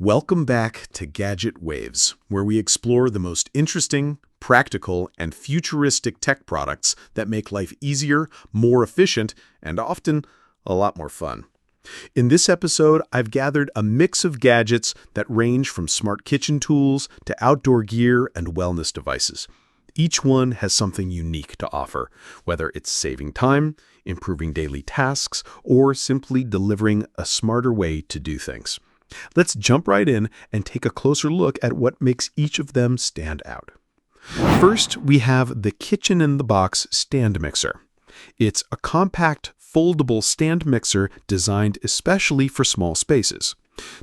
Welcome back to Gadget Waves, where we explore the most interesting, practical, and futuristic tech products that make life easier, more efficient, and often a lot more fun. In this episode, I've gathered a mix of gadgets that range from smart kitchen tools to outdoor gear and wellness devices. Each one has something unique to offer, whether it's saving time, improving daily tasks, or simply delivering a smarter way to do things. Let's jump right in and take a closer look at what makes each of them stand out. First, we have the Kitchen-in-the-Box stand mixer. It's a compact, foldable stand mixer designed especially for small spaces.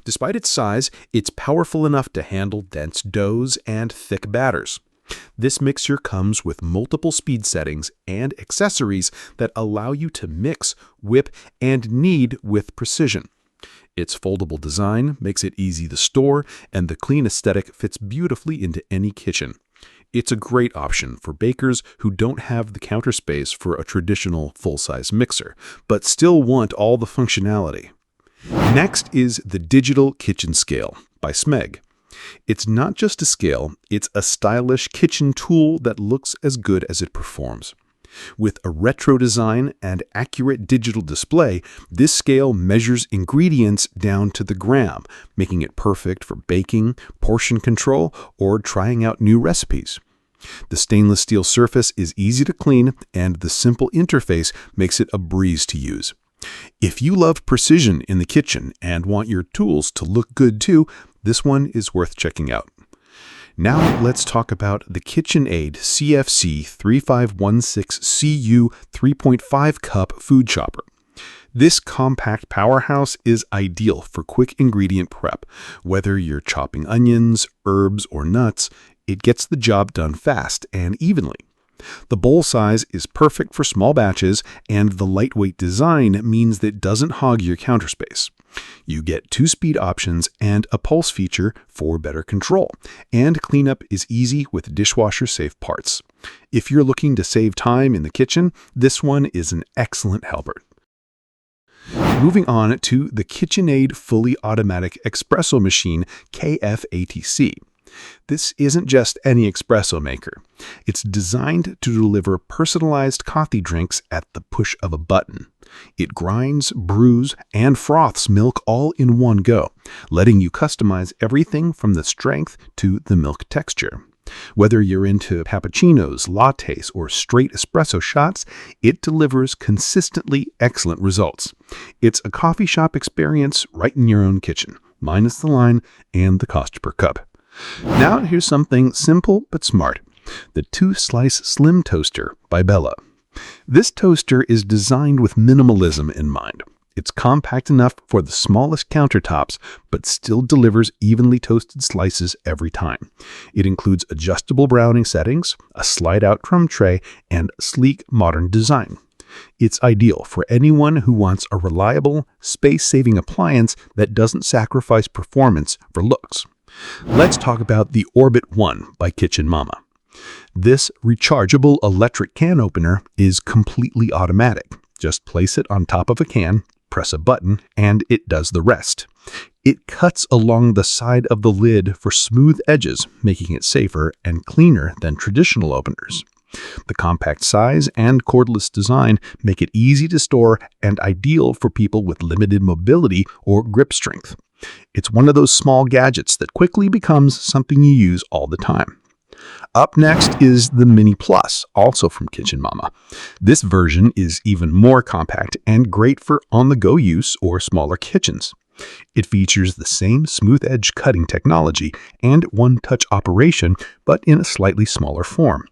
Despite its size, it's powerful enough to handle dense doughs and thick batters. This mixer comes with multiple speed settings and accessories that allow you to mix, whip, and knead with precision. Its foldable design makes it easy to store, and the clean aesthetic fits beautifully into any kitchen. It's a great option for bakers who don't have the counter space for a traditional full-size mixer, but still want all the functionality. Next is the Digital Kitchen Scale by Smeg. It's not just a scale, it's a stylish kitchen tool that looks as good as it performs. With a retro design and accurate digital display, this scale measures ingredients down to the gram, making it perfect for baking, portion control, or trying out new recipes. The stainless steel surface is easy to clean, and the simple interface makes it a breeze to use. If you love precision in the kitchen and want your tools to look good too, this one is worth checking out. Now let's talk about the KitchenAid CFC 3516CU 3.5 cup food chopper. This compact powerhouse is ideal for quick ingredient prep. Whether you're chopping onions, herbs, or nuts, it gets the job done fast and evenly. The bowl size is perfect for small batches, and the lightweight design means that it doesn't hog your counter space. You get 2 speed options and a pulse feature for better control, and cleanup is easy with dishwasher-safe parts. If you're looking to save time in the kitchen, this one is an excellent helper. Moving on to the KitchenAid Fully Automatic Espresso Machine KFATC. This isn't just any espresso maker. It's designed to deliver personalized coffee drinks at the push of a button. It grinds, brews, and froths milk all in one go, letting you customize everything from the strength to the milk texture. Whether you're into cappuccinos, lattes, or straight espresso shots, it delivers consistently excellent results. It's a coffee shop experience right in your own kitchen, minus the line and the cost per cup. Now here's something simple but smart. The 2-Slice Slim Toaster by Bella. This toaster is designed with minimalism in mind. It's compact enough for the smallest countertops, but still delivers evenly toasted slices every time. It includes adjustable browning settings, a slide-out crumb tray, and sleek modern design. It's ideal for anyone who wants a reliable, space-saving appliance that doesn't sacrifice performance for looks. Let's talk about the Orbit One by Kitchen Mama. This rechargeable electric can opener is completely automatic. Just place it on top of a can, press a button, and it does the rest. It cuts along the side of the lid for smooth edges, making it safer and cleaner than traditional openers. The compact size and cordless design make it easy to store and ideal for people with limited mobility or grip strength. It's one of those small gadgets that quickly becomes something you use all the time. Up next is the Mini Plus, also from Kitchen Mama. This version is even more compact and great for on-the-go use or smaller kitchens. It features the same smooth edge cutting technology and one-touch operation, but in a slightly smaller form.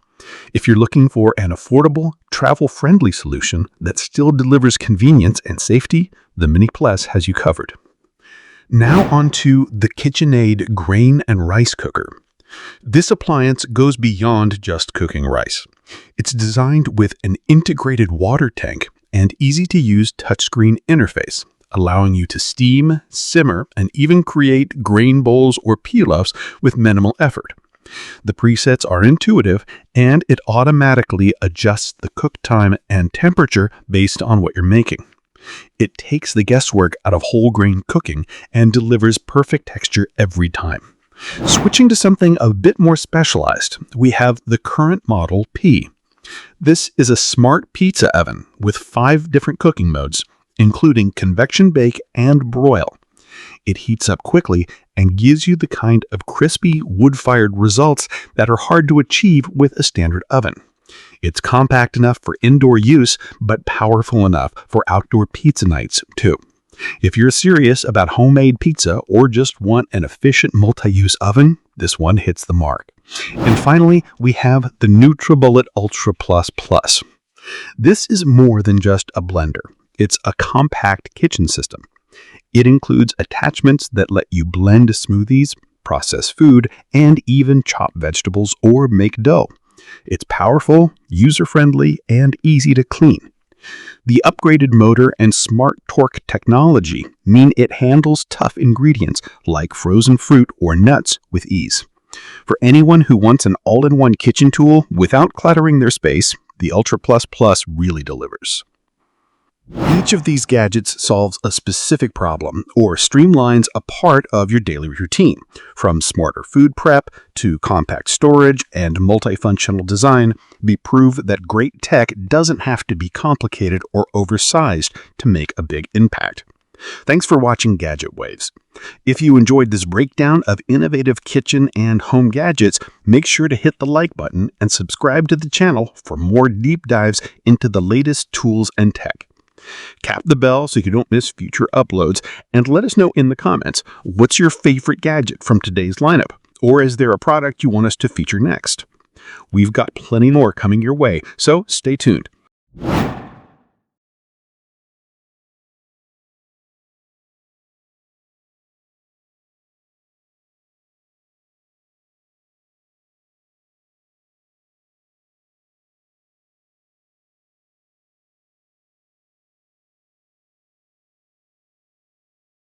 If you're looking for an affordable, travel-friendly solution that still delivers convenience and safety, the Mini Plus has you covered. Now on to the KitchenAid Grain and Rice Cooker. This appliance goes beyond just cooking rice. It's designed with an integrated water tank and easy-to-use touchscreen interface, allowing you to steam, simmer, and even create grain bowls or pilafs with minimal effort. The presets are intuitive, and it automatically adjusts the cook time and temperature based on what you're making. It takes the guesswork out of whole grain cooking and delivers perfect texture every time. Switching to something a bit more specialized, we have the current Model P. This is a smart pizza oven with 5 different cooking modes, including convection bake and broil. It heats up quickly and gives you the kind of crispy, wood-fired results that are hard to achieve with a standard oven. It's compact enough for indoor use, but powerful enough for outdoor pizza nights, too. If you're serious about homemade pizza or just want an efficient multi-use oven, this one hits the mark. And finally, we have the NutriBullet Ultra Plus Plus. This is more than just a blender. It's a compact kitchen system. It includes attachments that let you blend smoothies, process food, and even chop vegetables or make dough. It's powerful, user-friendly, and easy to clean. The upgraded motor and smart torque technology mean it handles tough ingredients like frozen fruit or nuts with ease. For anyone who wants an all-in-one kitchen tool without cluttering their space, the Ultra Plus Plus really delivers. Each of these gadgets solves a specific problem or streamlines a part of your daily routine. From smarter food prep to compact storage and multifunctional design, we prove that great tech doesn't have to be complicated or oversized to make a big impact. Thanks for watching Gadget Waves. If you enjoyed this breakdown of innovative kitchen and home gadgets, make sure to hit the like button and subscribe to the channel for more deep dives into the latest tools and tech. Tap the bell so you don't miss future uploads, and let us know in the comments, what's your favorite gadget from today's lineup? Or is there a product you want us to feature next? We've got plenty more coming your way, so stay tuned.